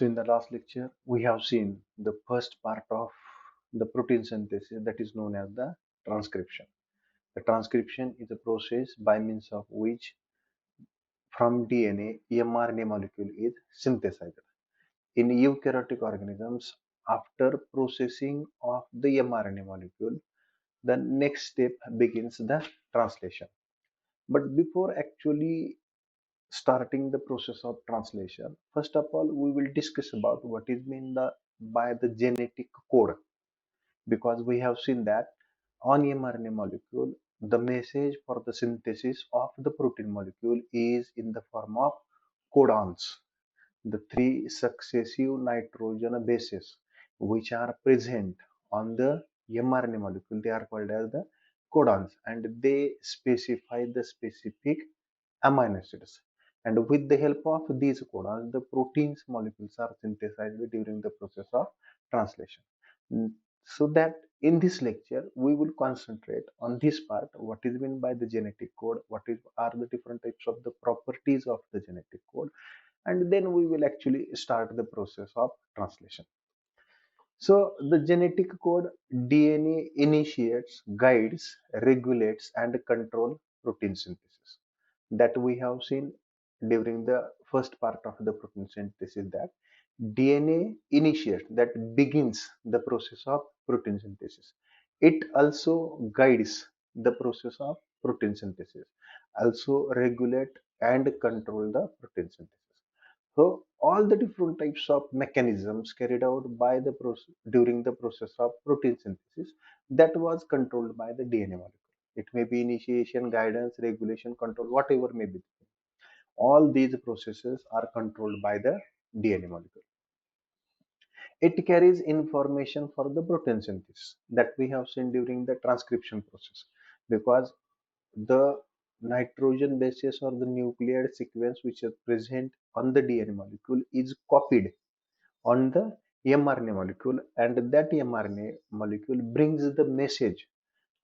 So in the last lecture, we have seen the first part of the protein synthesis that is known as the transcription. The transcription is a process by means of which from DNA, mRNA molecule is synthesized. In eukaryotic organisms, after processing of the mRNA molecule, the next step begins the translation. But before actually starting the process of translation, first of all, we will discuss about what is meant by the genetic code, because we have seen that on mRNA molecule, the message for the synthesis of the protein molecule is in the form of codons, the three successive nitrogen bases which are present on the mRNA molecule. They are called as the codons, and they specify the specific amino acids. And with the help of these codons, the proteins molecules are synthesized during the process of translation. So that in this lecture, we will concentrate on this part, what is meant by the genetic code, are the different types of the properties of the genetic code, and then we will actually start the process of translation. So the genetic code DNA initiates, guides, regulates, and control protein synthesis. That we have seen during the first part of the protein synthesis, that DNA initiates, that begins the process of protein synthesis. It also guides the process of protein synthesis, also regulate and control the protein synthesis. So all the different types of mechanisms carried out by the process during the process of protein synthesis, that was controlled by the DNA molecule. It may be initiation, guidance, regulation, control, whatever may be. All these processes are controlled by the DNA molecule. It carries information for the protein synthesis that we have seen during the transcription process, because the nitrogen bases or the nucleotide sequence which is present on the DNA molecule is copied on the mRNA molecule, and that mRNA molecule brings the message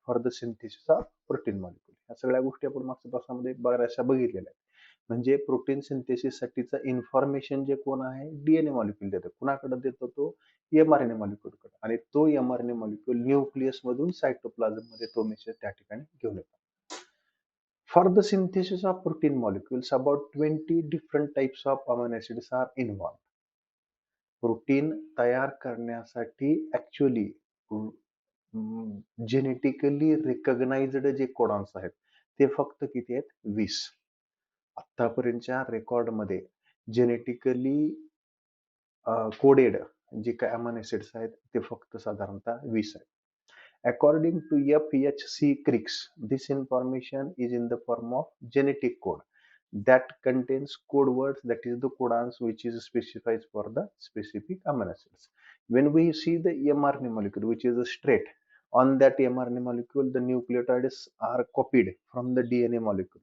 for the synthesis of protein molecule. या सगळ्या गोष्टी आपण मागच्या तासामध्ये बऱ्याचशा बघितलेल्या आहेत. म्हणजे प्रोटीन सिंथेसिस साठीचं इन्फॉर्मेशन जे कोण आहे, डीएनए मॉलिक्यूल देतो. कुणाकडे देतो? तो एमआरएनए मॉलिक्यूलकडे, आणि तो एमआरएनए मॉलिक्यूल न्यूक्लियस मधून सायटोप्लाझम मध्ये तो मेसेज त्या ठिकाणी घेऊन येतो. For the synthesis of protein molecules about 20 different types of amino acids are involved. Protein तयार करण्यासाठी ऍक्च्युअली जेनेटिकली रिकग्नाइज्ड जे कोडॉन्स आहेत ते फक्त किती आहेत? 20. आतापर्यंतच्या रेकॉर्ड मध्ये जेनेटिकली कोडेड जे काय अमायनो एसिड्स आहेत ते फक्त साधारणतः 20 आहेत. According to FHC Crick, this information is in the form of genetic code that contains code words, that is the codons which is specified for the specific amino acids. When we see the mRNA molecule which is straight, on that mRNA molecule the nucleotides are copied from the DNA molecule.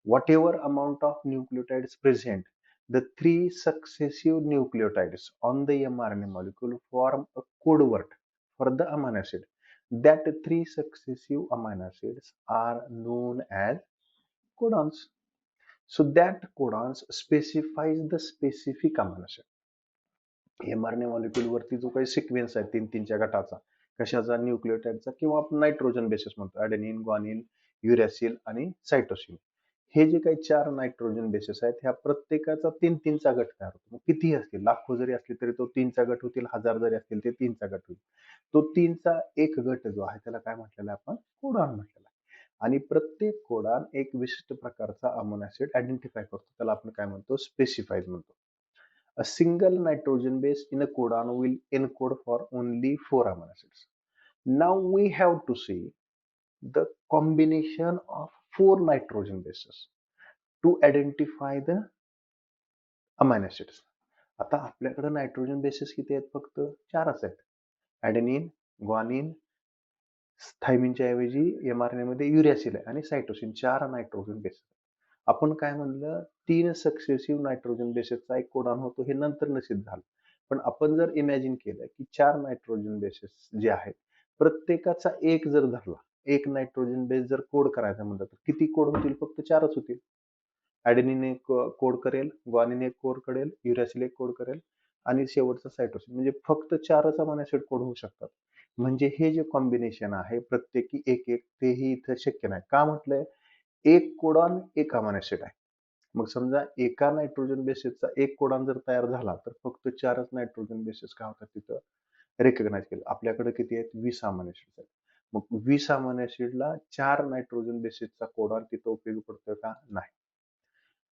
Whatever amount of nucleotides present, the three successive nucleotides on the mRNA molecule form a code word for the amino acid. That three successive amino acids are known as codons. So that codons specifies the specific amino acid. mRNA molecule वरती जो काही sequence आहे तीन तीनच्या गटाचा, कशाचा? न्यूक्लियोटाइडचा, किंवा आपण नायट्रोजन बेसिस म्हणतो, ॲडेनिन, ग्वानिन, युरॅसिल आणि सायटोसिन. हे जे काही 4 नायट्रोजन बेसिस आहेत, ह्या प्रत्येकाचा तीन तीनचा गट तयार होतो. कितीही असतील, लाखो जरी असले तरी तो तीनचा गट होतील, हजार जरी असतील ते तीनचा गट होईल. तो तीनचा एक गट जो आहे त्याला काय म्हटलेला आहे? आपण कोडॉन म्हटलेला आहे. आणि प्रत्येक कोडॉन एक विशिष्ट प्रकारचा अमिनो ऍसिड आयडेंटिफाय करतो, त्याला आपण काय म्हणतो? स्पेसिफाईड म्हणतो. A single nitrogen base in a codon will encode for only 4 amino acids. Now we have to see the combination of 4 nitrogen bases to identify the amino acids. आता आपल्याकडे nitrogen basis किती आहेत? फक्त 4च आहेत. ॲडेनिन, guanine, थायमिनच्या ऐवजी mRNA मध्ये युरॅसिल आहे, आणि सायटोसिन. 4 nitrogen basis. आपण काय म्हणलं? 3 सक्सेसिव्ह नायट्रोजन बेसिसचा एक कोडॉन होतो, हे नंतर नसिद्ध झालं. पण आपण जर इमॅजिन केलं की 4 नायट्रोजन बेसिस जे आहेत प्रत्येकाचा एक जर धरला, एक नायट्रोजन बेस जर कोड करायचा म्हणलं तर किती कोड होतील? फक्त 4च होतील. ॲडेनिन एक कोड करेल, ग्वानिन एक कोड करेल, युरॅसिल एक कोड करेल, आणि शेवटचा सायटोसिन म्हणजे फक्त 4च अमायनो ॲसिड कोड होऊ शकतात. म्हणजे हे जे कॉम्बिनेशन आहे प्रत्येकी एक तेही इथं शक्य नाही. का म्हटलंय? 1 कोडॉन 1 अमायनो ॲसिड आहे. मग समजा एका नायट्रोजन बेसेसचा 1 कोडॉन जर तयार झाला, तर फक्त 4च नायट्रोजन बेसेस काय होतात तिथं रिकॉग्नाइज केलं. आपल्याकडे किती आहेत? 20 अमायनो ॲसिड्स आहेत. मग 20 अमायनो ॲसिडला 4 नायट्रोजन बेसेसचा कोडॉन तिथं उपयोगी पडतोय का? नाही.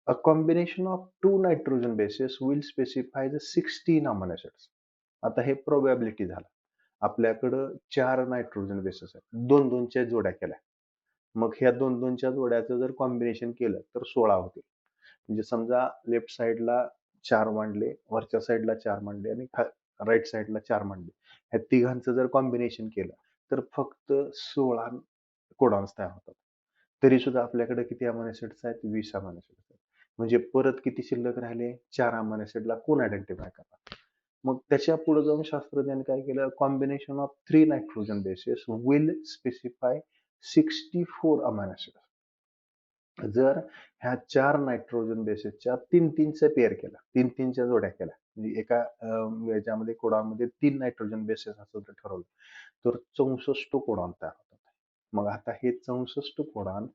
A combination of two nitrogen bases will specify the 16 amino acids. आता हे प्रोबॅबिलिटी झालं. आपल्याकडं 4 नायट्रोजन बेसेस आहेत. 2-2च्या जोड्या केल्या. मग ह्या 2-2च्या जोड्याचं जर कॉम्बिनेशन केलं तर 16 होतील. म्हणजे समजा लेफ्ट साइडला 4 मांडले, वरच्या साइडला 4 मांडले आणि राइट साइडला 4 मांडले. ह्या तिघांचं जर कॉम्बिनेशन केलं तर फक्त 16 कोडॉन्स तयार होतात. तरी सुद्धा आपल्याकडे किती अमायनो ॲसिड्स आहेत? 20 अमायनो ॲसिड्स आहेत. म्हणजे परत किती शिल्लक राहिले? 4 अमायनो ॲसिडला कोण आयडेंटिफाय करणार? मग त्याच्या पुढे जाऊन शास्त्रज्ञांनी काय केलं? Combination of 3 nitrogen bases will specify 64 amino acids. जर ह्या 4 नायट्रोजन बेसेसच्या 3-3चा पेअर केला, 3-3च्या जोड्या केल्या, म्हणजे एका याच्यामध्ये कोडॉनमध्ये 3 नायट्रोजन बेसेस असं जर ठरवलं, तर 64 कोडॉन तयार होतात. मग आता हे 64 कोडॉन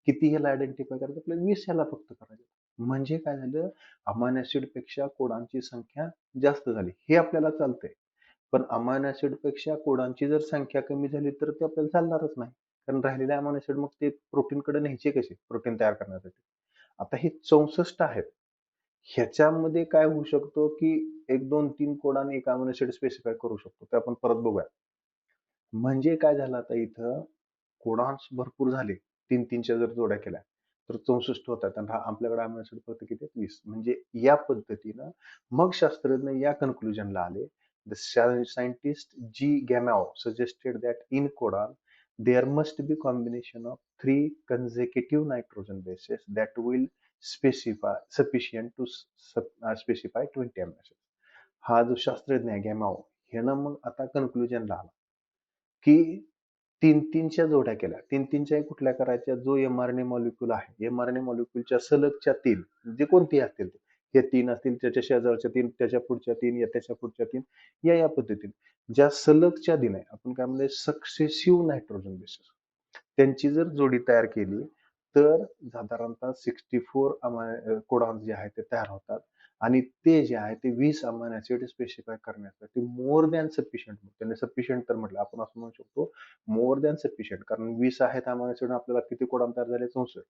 किती ह्याला आयडेंटिफाय करायचं? आपल्याला 20 ह्याला फक्त करायचं. म्हणजे काय झालं? अमायनो ॲसिड पेक्षा कोडॉनची संख्या जास्त झाली. हे आपल्याला चालतंय. पण अमायनो ॲसिड पेक्षा कोडॉनची जर संख्या कमी झाली, तर ते आपल्याला चालणारच नाही. कारण राहिलेले अमायनो ॲसिड मग ते प्रोटीनकडे न्यायचे कसे? प्रोटीन तयार करण्यासाठी. आता हे 64 आहेत. ह्याच्यामध्ये काय होऊ शकतो, की 1, 2, 3 कोडॉन एक अमायनो ॲसिड स्पेसिफाय करू शकतो. ते आपण परत बघूया. म्हणजे काय झालं आता इथं कोडॉन्स भरपूर झाले. 3-3च्या जर जोड्या केल्या, तर 64 होतात आणि आपल्याकडे अमायनो ॲसिड फक्त किती आहेत? 20. म्हणजे या पद्धतीनं मग शास्त्रज्ञ या कन्क्लुजनला आले. The scientist G. Gamow suggested that in codon there must be combination of 3 consecutive nitrogen bases that will specify sufficient to specify 20 amino acids. हा जो शास्त्रज्ञ आहे गॅमाओ ह्यानं मग आता कन्क्लुजनला आला की 3-3च्या जोड्या केल्या. 3-3च्या कुठल्या करायच्या? जो mRNA मॉलिक्यूल आहे, mRNA मॉलिक्यूलच्या सलगच्या 3 जे कोणतेही असतील ते. हे 3 असतील, त्याच्या शेजारच्या 3, त्याच्या पुढच्या 3, या त्याच्या पुढच्या 3, या पद्धतीने. ज्या सलगच्या 3 आहे, आपण काय म्हणूया सक्सेसिव्ह नायट्रोजन बेसेस. त्यांची जर जोडी तयार केली, तर साधारणतः 64 कोडॉन्स जे आहेत ते तयार होतात. आणि ते जे आहे ते 20 अमायनो ॲसिड स्पेसिफाय करण्यासाठी मोर दॅन सफिशियंट. त्यांनी सफिशियंट तर म्हटलं, आपण असं म्हणू शकतो मोर दॅन सफिशियंट. कारण 20 आहेत अमायनो ॲसिड, आपल्याला किती कोडॉन तयार झाले? 64.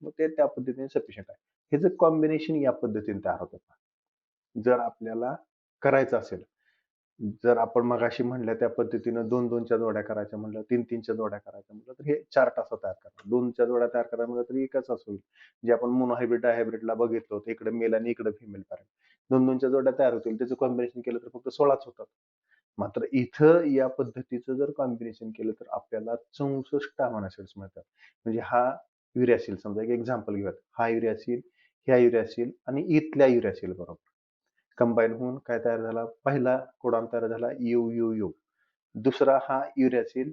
मग ते त्या पद्धतीने सफिशियंट आहे. हे जर कॉम्बिनेशन या पद्धतीने तयार होतं. जर आपल्याला करायचं असेल, जर आपण मगाशी म्हणल्या त्या पद्धतीनं 2-2च्या जोड्या करायच्या म्हणलं, 3-3च्या जोड्या करायच्या म्हटलं, तर हे 4 तासात तयार करणार. 2च्या जोड्या तयार करायला म्हटलं तरी एकच तास होईल. जे आपण मोनोहायब्रिड डायहायब्रिडला बघितलं होतं, इकडे मेल आणि इकडे फिमेल पॅरेंट. 2-2च्या जोड्या तयार होतील. त्याचं कॉम्बिनेशन केलं तर फक्त 16च होतात. मात्र इथं या पद्धतीचं जर कॉम्बिनेशन केलं तर आपल्याला 64 अमायनो ॲसिड्स मिळतात. म्हणजे हा युरॅसिल, समजा एक एक्झाम्पल घेऊयात. हा युरॅसिल, ह्या युरॅसिल आणि इथल्या युरॅसिल बरोबर कंबाईन होऊन काय तयार झाला? पहिला कोडॉन तयार झाला यू. दुसरा हा युरॅसिल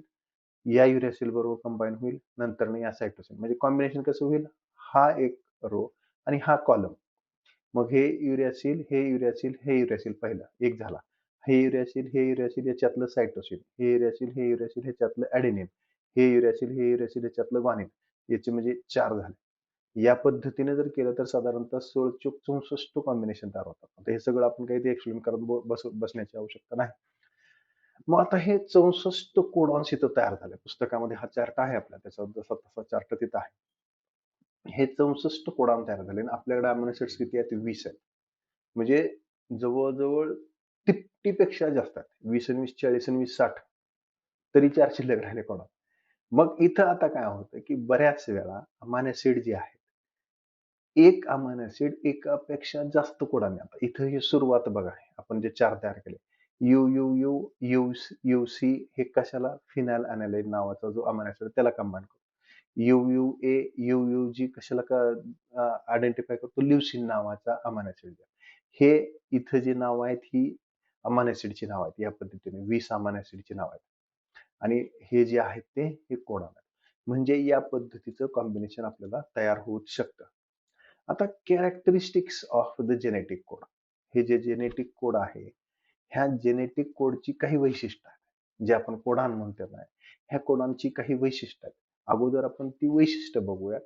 या युरॅसिल बरोबर कंबाईन होईल. नंतर या सायटोसिन. म्हणजे कॉम्बिनेशन कसं होईल? हा एक रो आणि हा कॉलम. मग हे युरॅसिल, हे युरॅसिल, हे युरॅसिल पहिला एक झाला. हे युरॅसिल याच्यातलं सायटोसिन. हे युरॅसिल, हे युरॅसिल ह्याच्यातलं ॲडेनिन. हे युरॅसिल, हे युरॅसिल ह्याच्यातलं ग्वानिन. याचे म्हणजे 4 झाले. या पद्धतीने जर केलं तर साधारणतः 64 कॉम्बिनेशन तयार होतात. आता हे सगळं आपण काही ते एक्सप्लेन करत बसण्याची आवश्यकता नाही. मग आता हे 64 कोडॉन्स इथं तयार झाले. पुस्तकामध्ये हा चार्ट आहे आपला, त्याचा जसा तसा चार्ट तिथं आहे. हे 64 कोडॉन तयार झाले आणि आपल्याकडे अमिनो ॲसिड्स किती आहेत? 20 आहेत. म्हणजे जवळ-जवळ तिप्पटीपेक्षा जास्त आहेत. 20 आणि 20 40 आणि 20 60 तरी 4 शिल्लक राहिले कोडॉन. मग इथं आता काय होतं, की बऱ्याच वेळा अमायनो ॲसिड जे आहे, एक अमायनो ॲसिड एकापेक्षा जास्त कोडॉन आहे. आता इथं ही सुरुवात बघा, आपण जे 4 तयार केले. यूसी हे कशाला? फिनाइल ॲनालाईन नावाचा जो अमायनो ॲसिड त्याला कंबाईन करतो. यूयूए, यूयूजी कशाला आयडेंटिफाय करतो? ल्युसीन नावाचा अमायनो ॲसिड. हे इथं जी नावं आहेत ही अमायनो ॲसिडची नावं आहेत. या पद्धतीने 20 अमायनो ॲसिडची नावं आहेत. आणि हे जे आहेत ते हे कोडॉन आहेत. म्हणजे या पद्धतीचं कॉम्बिनेशन आपल्याला तयार होऊ शकतं. आता characteristics of the genetic code. हे जे जेनेटिक कोड आहे, ह्या जेनेटिक कोडची काही वैशिष्ट्य आहेत, जे आपण कोडान म्हणतो ना, ह्या कोडांची काही वैशिष्ट्य आहेत. अगोदर आपण ती वैशिष्ट्य बघूयात.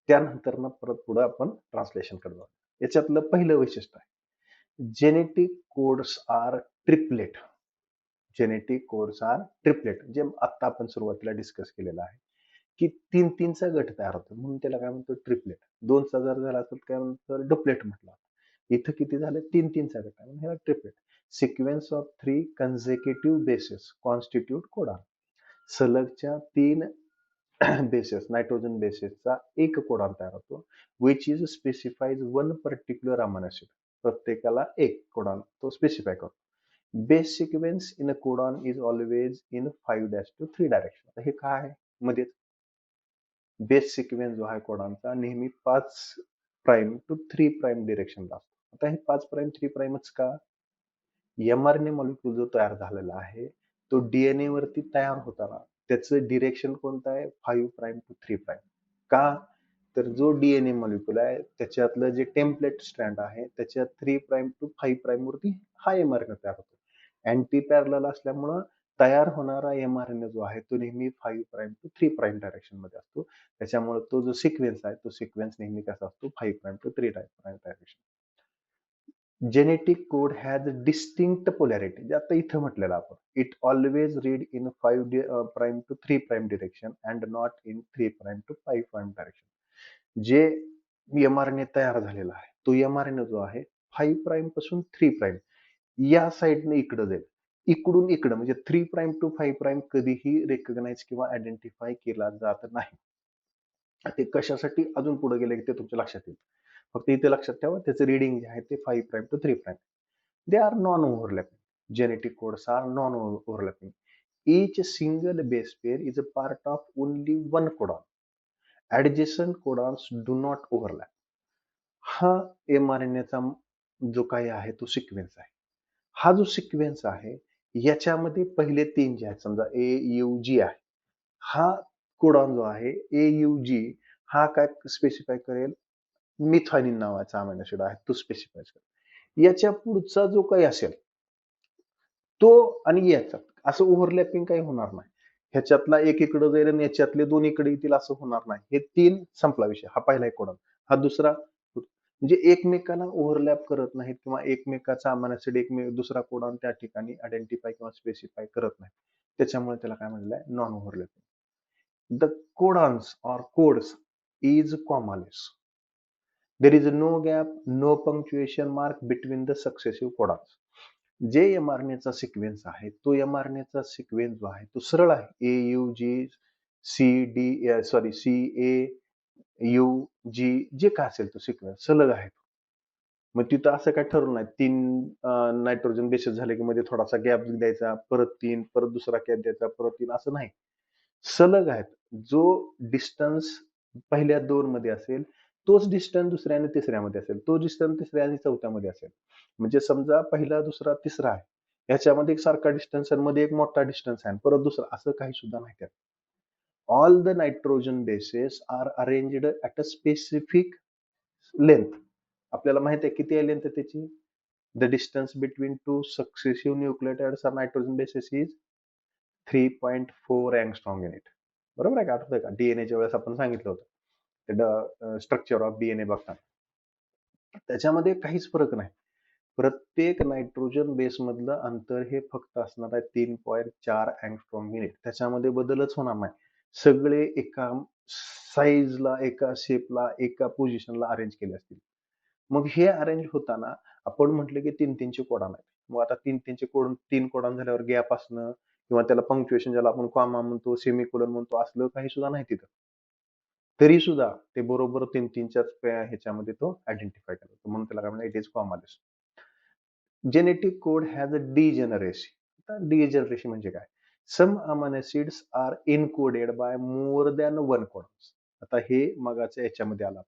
त्यानंतर ना परत पुढे आपण ट्रान्सलेशनकडे जाऊ. याच्यातलं पहिलं वैशिष्ट्य आहे, genetic codes are triplet. Genetic codes are triplet, जे आता आपण सुरुवातीला डिस्कस केलेलं आहे, की तीन तीनचा गट तयार होतो, म्हणून त्याला काय म्हणतो ट्रिपलेट. दोनचा जर झाला तर काय म्हणतो डुप्लेट म्हटलं. इथं किती झाले, तीन तीनचा गट आहे, म्हणून ह्याला triplet. Sequence of 3 consecutive bases constitute codon. सलगच्या 3 बेसेस, नायट्रोजन बेसेसचा एक कोडॉन तयार होतो, which is specifies one particular amino acid. प्रत्येकाला एक कोडॉन तो स्पेसिफाय करतो. Base sequence in a codon is always in 5' to 3 direction. आता हे काय आहे मध्ये, बेस सिक्वेन्स जो आहे कोडॉनचा नेहमी 5' to 3' डिरेक्शनला असतो. आता हे 5' 3'च का? mRNA मॉलिक्यूल जो तयार झालेला आहे, तो डीएनए वरती तयार होताना त्याचं डिरेक्शन कोणतं आहे, 5' to 3'. का? तर जो डीएनए मॉलिक्यूल आहे त्याच्यातलं जे टेम्पलेट स्ट्रँड आहे त्याच्यात 3' to 5' वरती हा mRNA तयार होतो. अँटी पॅरलल असल्यामुळं तयार होणारा mRNA जो आहे तो नेहमी 5' to 3' डायरेक्शन मध्ये असतो. त्याच्यामुळे तो जो सिक्वेन्स आहे तो सिक्वेन्स नेहमी कसा असतो, 5' to 3' direction. Genetic code has distinct polarity, जे आता इथं म्हटलेलं आपण, it always read in 5' to 3' direction and not in 3' to 5' direction. जे mRNA तयार झालेला आहे तो mRNA जो आहे 5' पासून 3' या साईडने इकडे जाईल, इकडून इकडं म्हणजे 3' to 5' कधीही रेकग्नाइज किंवा आयडेंटिफाय केला जात नाही. ते कशासाठी अजून पुढे गेले ते तुमच्या लक्षात येईल. फक्त इथे लक्षात ठेवा त्याचं रीडिंग जे आहे ते 5' to 3'. They are non overlapping. Genetic codes are non overlapping. Each single base pair is a part of only one codon. Adjacent codons do not overlap. हा mRNAचा जो काही आहे तो सिक्वेन्स आहे. हा जो सिक्वेन्स आहे याच्यामध्ये पहिले 3 जे आहेत, समजा AUG आहे, हा कोडॉन जो आहे AUG हा काय स्पेसिफाय करेल, मिथायनिन नावाचा अमायनो ऍसिड आहे तो स्पेसिफाय करेल. याच्या पुढचा जो काही असेल तो आणि याच्यात असं ओव्हरलॅपिंग काही होणार नाही. ह्याच्यातला एक इकडे जाईल आणि याच्यातले दोन इकडे येतील असं होणार नाही. हे 3 संपला विषय. हा पहिला एक कोडॉन, हा दुसरा, म्हणजे एकमेकांना ओव्हरलॅप करत नाहीत किंवा एकमेकाचा अमायनो ऍसिड दुसरा कोडॉन त्या ठिकाणी आयडेंटिफाय किंवा स्पेसिफाय करत नाही. त्याच्यामुळे त्याला काय म्हणलंय, non overlapping. The codons or codes is commaless. There is no gap, no punctuation mark between the successive codons. जे mRNA चा सिक्वेन्स आहे तो mRNA चा सिक्वेन्स जो आहे तो सरळ आहे. AUG CAUG जे काय असेल तो सिक्वेन्स सलग आहे. मग तिथं असं काय ठरवलं नाही, 3 नायट्रोजन बेसेस झाले की मध्ये थोडासा गॅप द्यायचा, परत 3, परत दुसरा गॅप द्यायचा, परत 3, असं नाही. सलग आहेत. जो डिस्टन्स पहिल्या 2 मध्ये असेल तोच डिस्टन्स दुसऱ्या आणि तिसऱ्यामध्ये असेल, तो डिस्टन्स तिसऱ्या आणि चौथ्यामध्ये असेल. म्हणजे समजा पहिला, दुसरा, तिसरा आहे, याच्यामध्ये एक सारखा डिस्टन्स आणि मध्ये एक मोठा डिस्टन्स आहे, परत दुसरा, असं काही सुद्धा नाही त्यात. All the nitrogen bases are arranged at a specific length. आपल्याला माहिती आहे किती आहे लेंथ त्याची. The distance between 2 successive nucleotides or nitrogen bases is 3.4 angstrom unit. बरोबर आहे का, आठवतंय का? डीएनएच्या वेळेस आपण सांगितलं होतं स्ट्रक्चर ऑफ डीएनए बघताना. त्याच्यामध्ये काहीच फरक नाही. प्रत्येक नायट्रोजन बेस मधलं अंतर हे फक्त असणार आहे 3.4 अँगस्ट्रॉम युनिट. त्याच्यामध्ये बदलच होणार नाही. सगळे एका साईजला, एका शेपला, एका पोझिशनला अरेंज केले असतील. मग हे अरेंज होताना आपण म्हटलं की 3-3चे कोडॉन आहेत. मग आता 3-3चे कोडॉन, 3 कोडॉन झाल्यावर गॅप असणं किंवा त्याला पंक्च्युएशन, ज्याला आपण कॉमा म्हणतो, सेमिकोलॉन म्हणतो, असलं काही सुद्धा नाही तिथं. तरी सुद्धा ते बरोबर 3-3च्याच ह्याच्यामध्ये तो आयडेंटिफाय करतो, म्हणून त्याला काय म्हणतात, it is commaless. Genetic code has a degeneracy. आता डिजेनरेसी म्हणजे काय? Some amino acids are encoded by more than one codons. आता हे मगाच्या याच्यामध्ये आला.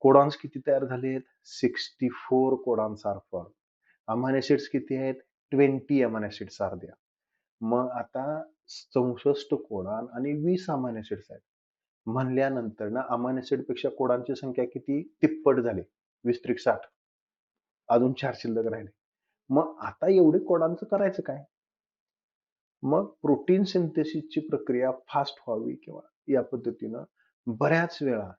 कोडॉन्स किती तयार झालेत? 64 codons are form. Amino acids किती आहेत? 20 अमायनो ऍसिड्स आर द्या. मग आता 64 कोडॉन आणि 20 अमायनो ऍसिड्स आहेत म्हणल्यानंतर ना, अमायनो ऍसिड पेक्षा कोडॉनची संख्या किती? तिप्पट झाली, 20 त्रिक 60. अजून 4 शिल्लक राहिले. मग आता एवढे कोडांचं करायचं काय? मग प्रोटीन सिंथेसिसची प्रक्रिया फास्ट व्हावी किंवा या पद्धतीनं बऱ्याच वेळा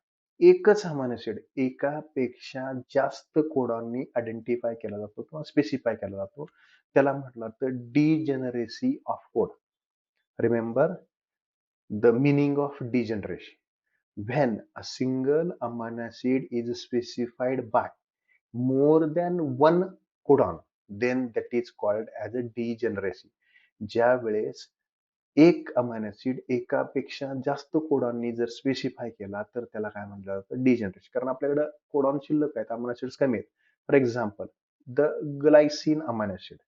एकच अमाइनो ॲसिड एकापेक्षा जास्त कोडॉननी आयडेंटिफाय केला जातो किंवा स्पेसिफाय केला जातो. त्याला म्हटलं तर degeneracy of code. Remember the meaning of degeneracy. When a single amino acid is specified by more than one codon, then that is called as a degeneracy. ज्या वेळेस एक अमायनो ऍसिड एकापेक्षा जास्त कोडॉननी जर स्पेसिफाय केला तर त्याला काय म्हटलं जातं? डिजेनरेशन. कारण आपल्याकडे कोडॉन शिल्लक आहेत, अमायनो ऍसिड्स कमी आहेत. For example, the glycine amino acid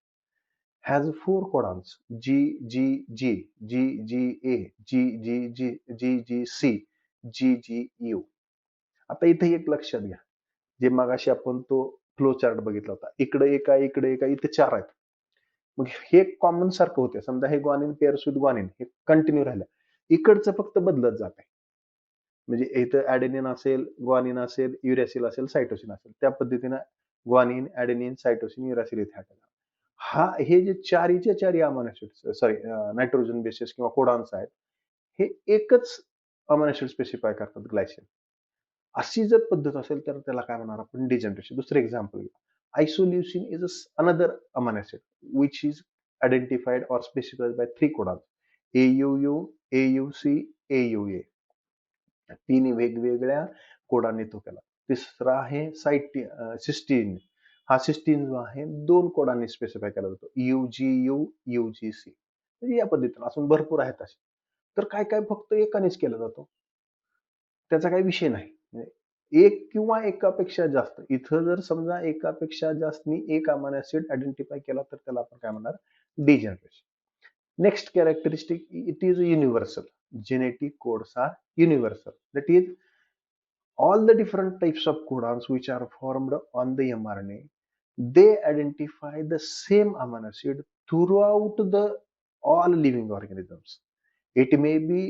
has four codons: G, G, G, G, G, A, G, G, G, G, G, C, G, G, U. आता इथे एक लक्षात घ्या, जे मगाशी आपण तो फ्लो चार्ट बघितला होता. इकडे एका, इकडे एका, इथे 4 आहेत. मग हे कॉमन सारखं होते. समजा हे ग्वानिन पेअर्स विथ ग्वानिन हे कंटिन्यू राहिलं. इकडचं फक्त बदलत जात आहे. म्हणजे इथं ऍडेनिन असेल, ग्वानिन असेल, युरॅसिल असेल, सायटोसिन असेल. त्या पद्धतीनं ग्वानिन, ऍडेनिन, सायटोसिन, युरॅसिल इथे आहे. हे जे चारीच्या चारी amino acids, sorry, nitrogen bases किंवा कोडॉन्स आहेत, हे एकच अमायनो ऍसिड स्पेसिफाय करतात, ग्लायसिन. अशी जर पद्धत असेल तर त्याला काय म्हणणार आपण? डिजनरेशन. दुसरं एक्झाम्पल घेऊ. Isoleucine is another amino acid which is identified or specified by 3 codons: AUU, AUC, AUA. 3 वेगवेगळ्या कोडांनी तो केला. तिसरा आहे सिस्टीन. हा सिस्टीन जो आहे 2 कोडांनी स्पेसिफाय केला जातो: UGU, UGC. म्हणजे या पद्धतीने असून भरपूर आहेत असे. तर काय काय फक्त एकानेच केला जातो, त्याचा काही विषय नाही. म्हणजे एक किंवा एकापेक्षा जास्त, इथं जर समजा एकापेक्षा जास्तनी एक अमायनो ऍसिड आयडेंटिफाय केला तर त्याला आपण काय म्हणणार? Degeneration. Next characteristic, it is universal. Genetic codes are universal. That is, all the different types of codons which are formed on the mRNA, they identify the same amino acid throughout the all living organisms. It may be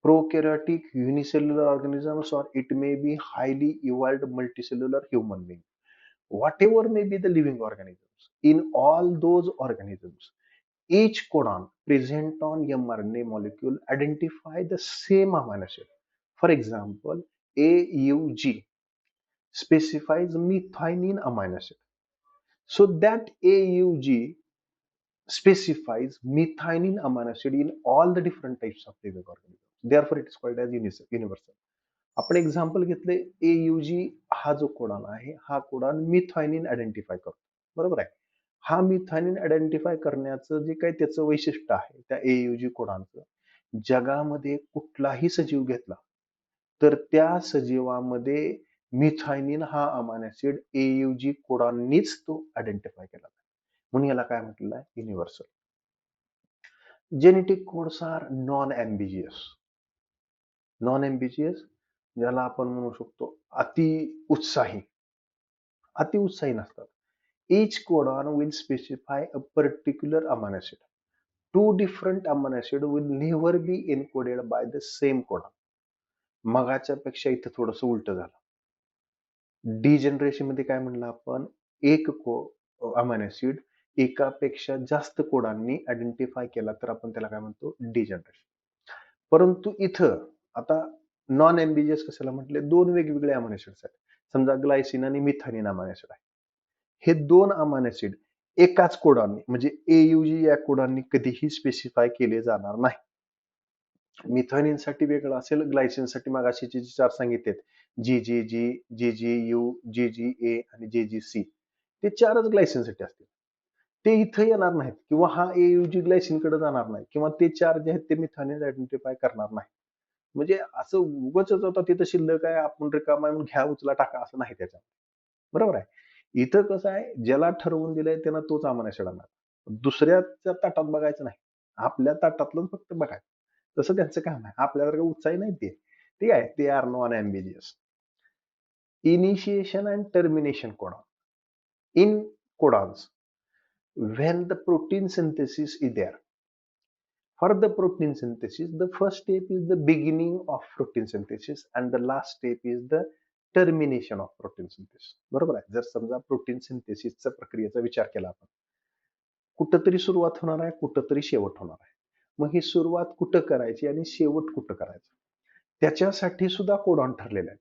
prokaryotic unicellular organisms or it may be highly evolved multicellular human being. Whatever may be the living organisms, in all those organisms, each codon present on mRNA molecule identify the same amino acid. For example, AUG specifies methionine amino acid. So that AUG specifies methionine amino acid in all the different types of living organisms. Therefore, it is called as universal. आपण example घेतले, AUG हा जो codon आहे, हा codon मिथायनिन identify करतो. बरोबर आहे. हा मिथायनिन आयडेंटिफाय करण्याचं जे काही त्याचं वैशिष्ट्य आहे त्या AUG कोडॉनचं, जगामध्ये कुठलाही सजीव घेतला तर त्या सजीवामध्ये मिथायनिन हा अमायनो ऍसिड AUG कोडॉननीच तो आयडेंटिफाय केला. म्हणून याला काय म्हटलेलं आहे? Universal. Genetic codes are non ambiguous. Non ambiguous ज्याला आपण म्हणू शकतो अति उत्साही नसतात. Each codon will specify a particular amino acid. Two different amino acid will never be encoded by the same codon. मगाच्या पेक्षा इथं थोडंसं उलट झालं. डिजनरेशन मध्ये काय म्हणलं आपण? एक अमायनो ऍसिड एकापेक्षा जास्त कोडांनी आयडेंटिफाय केला तर आपण त्याला काय म्हणतो? डिजनरेशन. परंतु इथं आता नॉन एम्बिजियस कशाला म्हटले? 2 वेगवेगळे अमायनो ऍसिड्स आहेत. समजा ग्लायसिन आणि मिथानिन अमायनो ऍसिड आहे. हे 2 अमायनो ऍसिड एकाच कोडॉननी म्हणजे AUG या कोडॉननी कधीही स्पेसिफाय केले जाणार नाही. मिथानिन साठी वेगळं असेल, ग्लायसिन साठी मगाशी जे 4 सांगितलेत, GGG, GGU, GGA आणि GGC, ते 4च ग्लायसिन साठी असतील. ते इथं येणार नाहीत किंवा हा AUG ग्लायसिन कडे जाणार नाही किंवा ते 4 जे आहेत ते मिथानिन आयडेंटिफाय करणार नाही. म्हणजे असं उगाचच होतं तिथं शिल्लक आहे, आपण रिकामा आहे म्हणून घ्या, उचला, टाका असं नाही त्याच्यात. बरोबर आहे. इथं कसं आहे, ज्याला ठरवून दिलंय त्यानं तोच अमायनो ऍसिड आणणार. दुसऱ्याच्या ताटात बघायचं नाही, आपल्या ताटातलं फक्त बघायचं. तसं त्यांचं काम आहे. आपल्यासारखं उत्साही नाही ते. ठीक आहे. ते are non ambiguous. Initiation and termination codon. In codons, when the protein synthesis is there, for the protein synthesis, the first step is the beginning of protein synthesis and the last step is the termination of protein synthesis. बरोबर आहे. जर समजा protein सिंथेसिसच्या प्रक्रियेचा विचार केला आपण, कुठंतरी सुरुवात होणार आहे, कुठंतरी शेवट होणार आहे. मग ही सुरुवात कुठं करायची आणि शेवट कुठं करायचा, त्याच्यासाठी सुद्धा कोडॉन ठरलेले आहेत.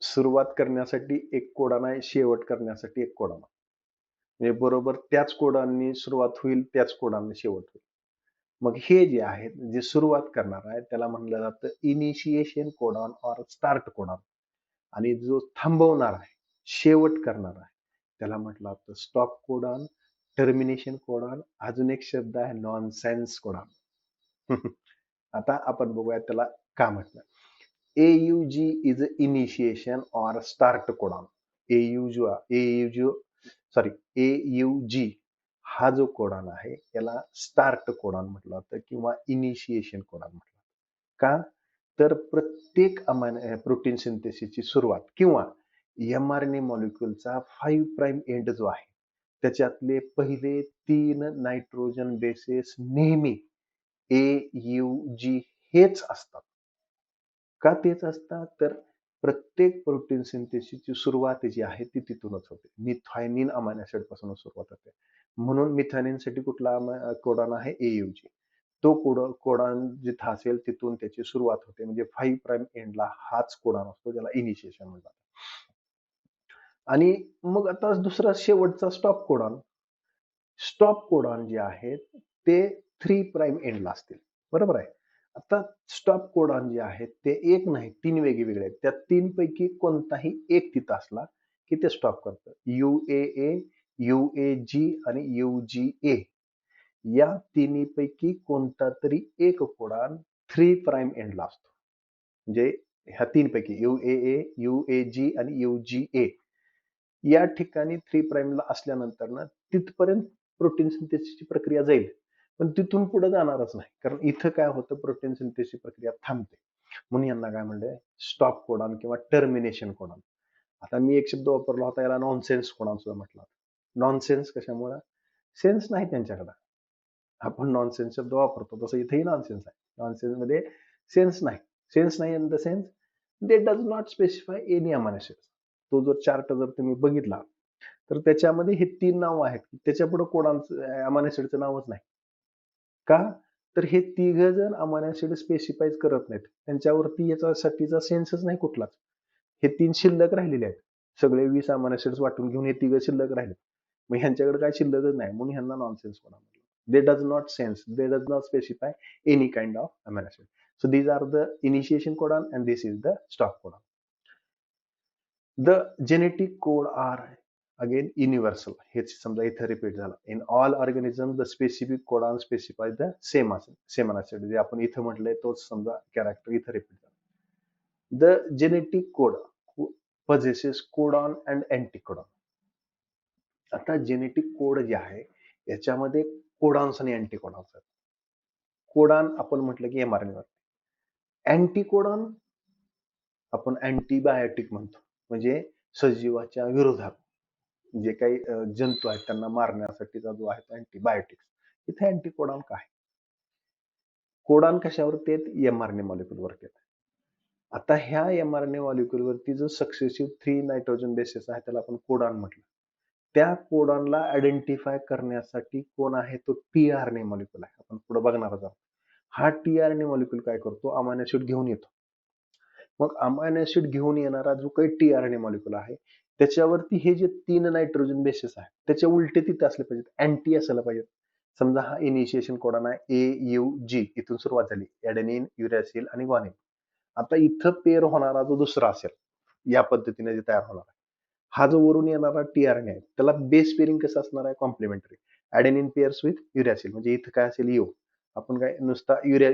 सुरुवात करण्यासाठी एक कोडॉन आहे, शेवट करण्यासाठी एक कोडॉन आहे. म्हणजे बरोबर त्याच कोडॉननी सुरुवात होईल, त्याच कोडॉननी शेवट होईल. मग हे जे आहेत, जे सुरुवात करणार आहे त्याला म्हणलं जातं initiation codon or start codon. आणि जो थांबवणार आहे, शेवट करणार आहे, त्याला म्हटलं जातं स्टॉप कोडॉन, टर्मिनेशन कोडॉन. अजून एक शब्द आहे नॉनसेन्स कोडॉन. आता आपण बघूया त्याला का म्हटलं. AUG is initiation or start codon. AUG हा जो कोडॉन आहे याला स्टार्ट कोडॉन म्हटलं जातं किंवा इनिशिएशन कोडॉन म्हटलं जातं. का? तर प्रत्येक प्रोटीन सिंथेसिसची सुरुवात किंवा mRNA मॉलिक्युलचा 5 प्राईम एंड जो आहे त्याच्यातले पहिले 3 नायट्रोजन बेसेस नेहमी AUG हेच असतात. का तेच असतात? तर प्रत्येक प्रोटीन सिंथेसिसची सुरुवात जी आहे ती तिथूनच होते. मिथायनिन अमायनो ऍसिड पासून सुरुवात होते. म्हणून मिथायनिनसाठी कुठला कोडॉन आहे? AUG. तो कोडॉन जिथं असेल तिथून त्याची सुरुवात होते. म्हणजे 5 प्राईम एंडला हाच कोडॉन असतो, ज्याला इनिशिएशन म्हणतात. आणि मग आता दुसरा शेवटचा स्टॉप कोडॉन. स्टॉप कोडॉन जे आहेत ते 3 प्राईम एंडला असतील. बरोबर आहे. आता स्टॉप कोडॉन जे आहेत ते एक नाही, 3 वेगवेगळे आहेत. त्या 3 पैकी कोणताही एक तिथं असला की ते स्टॉप करतं. UAA, UAG आणि UGA या तिन्हीपैकी कोणता तरी एक कोडॉन 3 प्राईम एंडला असतो. म्हणजे ह्या 3 पैकी UAA, UAG आणि UGA या ठिकाणी 3 प्राईमला असल्यानंतर ना तिथपर्यंत प्रोटीन सिंथेसिसची प्रक्रिया जाईल. पण तिथून पुढे जाणारच नाही. कारण इथं काय होतं, प्रोटीन सिंथेसिसची प्रक्रिया थांबते. म्हणून यांना काय म्हणलंय? स्टॉप कोडॉन किंवा टर्मिनेशन कोडॉन. आता मी एक शब्द वापरला होता, याला नॉनसेन्स कोडॉन सुद्धा म्हटलं. नॉनसेन्स कशामुळे? सेन्स नाही त्यांच्याकडे. आपण नॉनसेन्स शब्द वापरतो तसं इथेही नॉनसेन्स आहे. नॉनसेन्स मध्ये सेन्स नाही. सेन्स नाही in the sense they does not specify any amino acids. तो जर चार्ट जर तुम्ही बघितला तर त्याच्यामध्ये हे 3 नाव आहेत. त्याच्यापुढे कोडॉनचं अमायनो ऍसिडचं नावच नाही. का? तर हे तिघ जण अमायनो ऍसिड स्पेसिफाय करत नाहीत. त्यांच्यावरती याच्यासाठीचा सेन्सच नाही कुठलाच. हे 3 शिल्लक राहिलेले आहेत. सगळे 20 अमायनो ऍसिड्स वाटून घेऊन हे तिघ शिल्लक राहिले. मग ह्यांच्याकडे काय शिल्लकच नाही, म्हणून ह्यांना नॉनसेन्स कोडॉन म्हटलं. They does not sense, they does not specify any kind of amino acid. So these are the initiation codon and this is the stop codon. The genetic code are again universal. हेच समजा इथे repeat झालं. In all organisms the specific codon specifies the same amino acid. जे आपण इथे म्हटलंय तोच समजा कॅरेक्टर इथे रिपीट झाला. The genetic code possesses codon and anticodon. आता जेनेटिक कोड जे आहे याच्यामध्ये कोडॉन्स आणि अँटीकोडॉन्स आहेत. कोडॉन आपण म्हटलं की mRNA वर. अँटीकोडॉन आपण अँटीबायोटिक म्हणतो. म्हणजे सजीवाच्या विरोधात जे काही जंतू आहेत त्यांना मारण्यासाठीचा जो आहे तो अँटीबायोटिक्स. इथे अँटीकोडॉन काय? कोडॉन कशावरती आहेत? mRNA मॉलिक्युलवरती आहेत. आता ह्या mRNA मॉलिक्युलवरती जो सक्सेसिव्ह 3 नायट्रोजन बेसेस आहे त्याला आपण कोडॉन म्हटलं. त्या कोडॉनला आयडेंटिफाय करण्यासाठी कोण आहे? तो tRNA मॉलिक्युल आहे. आपण पुढे बघणार आहोत. हा tRNA मॉलिक्युल काय करतो? अमायनो ऍसिड घेऊन येतो. मग अमायनो ऍसिड घेऊन येणारा जो काही tRNA मॉलिक्युल आहे त्याच्यावरती हे जे 3 नायट्रोजन बेसेस आहेत त्याच्या उलटे तिथे असले पाहिजेत, अँटी असायला पाहिजेत. समजा हा इनिशिएशन कोडॉन आहे AUG, इथून सुरुवात झाली, एडेनिन, युरॅसिल आणि ग्वानिन. आता इथं पेअर होणारा जो दुसरा असेल या पद्धतीने जे तयार होणार आहे, हा जो वरून येणारा tRNA आहे त्याला बेस पेअरिंग कसं असणार आहे? कॉम्प्लिमेंटरी. एडेनिन पेअर्स विथ युरॅसिल, म्हणजे इथं काय असेल? यू. आपण काय नुसता युरॅ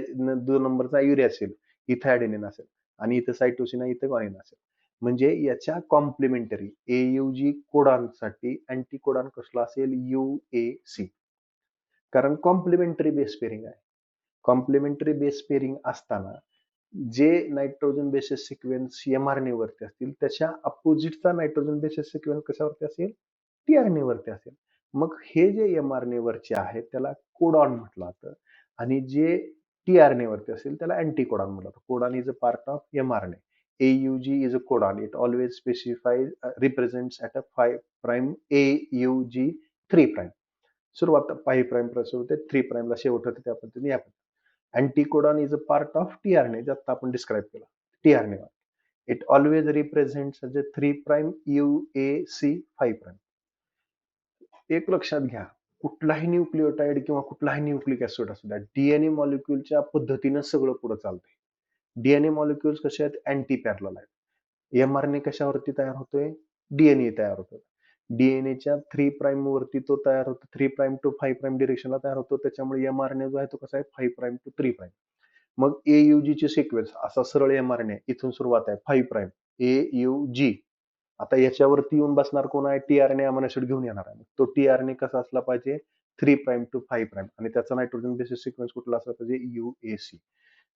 2 नंबरचा युरॅसिल, इथं एडेनिन असेल आणि इथं सायटोसिन आहे, इथं ग्वानिन असेल. म्हणजे याच्या कॉम्प्लिमेंटरी AUG कोडॉनसाठी अँटीकोडॉन कसला असेल? UAC. कारण कॉम्प्लिमेंटरी बेस पेअरिंग आहे. कॉम्प्लिमेंटरी बेस पेअरिंग असताना जे नायट्रोजन बेसिस सिक्वेन्स mRNA वरती असतील त्याच्या अपोजिटचा नायट्रोजन बेसिस सिक्वेन्स कशावरती असेल? tRNA वरती असेल. मग हे जे mRNA वरचे आहेत त्याला कोडॉन म्हटलं जातं आणि जे tRNA वरती असेल त्याला अँटीकोडॉन म्हटलं जातं. Codon is a part of mRNA. AUG is a codon. It always specifies, represents at a 5 prime AUG 3 prime. सुरुवात 5 prime पासून होते 3 prime ला शेवट होते त्या पद्धतीने या anticodon is a part of tRNA जे आता आपण डिस्क्राइब केलं tRNA. It always represents as a 3 prime UAC 5 prime. एक लक्षात घ्या, कुठलाही न्यूक्लियोटाइड किंवा कुठलाही न्यूक्लिक ऍसिड असू द्या, डीएनए मॉलिक्युलच्या पद्धतीनं सगळं पुढे चालतंय. डीएनए मॉलिक्युल्स कसे आहेत, अँटी पॅरलल आहेत. एमआरएनए कशावरती तयार होतोय, डीएनए तयार होतो. डीएनएच्या 3 प्राइम वरती तो तयार होतो, 3 प्राइम टू 5 प्राइम डिरेक्शनला तयार होतो. त्याच्यामुळे एमआरएनए जो आहे तो कसा आहे, 5 प्राइम टू 3 प्राइम. मग एयुजी ची सिक्वेन्स असा सरळ एमआरएनए इथून सुरुवात आहे 5 प्राइम एयुजी. आता याच्यावरती येऊन बसणार कोण आहे, टीआरएनए अमायनो ऍसिड घेऊन येणार आहे. तो टीआरएनए कसा असला पाहिजे, 3 प्राइम टू 5 प्राइम, आणि त्याचा नायट्रोजन बेसिस सिक्वेन्स कुठला असला पाहिजे, UAC.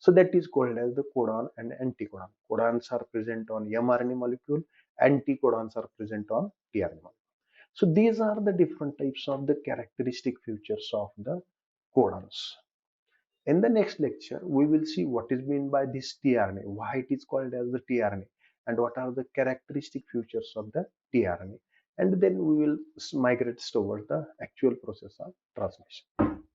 So that is called as the codon and anticodon. Codons are present on mRNA molecule, anticodons are present on tRNA molecule. So these are the different types of the characteristic features of the codons. In the next lecture, we will see what is meant by this tRNA, why it is called as the tRNA, and what are the characteristic features of the tRNA. And then we will migrate towards the actual process of translation.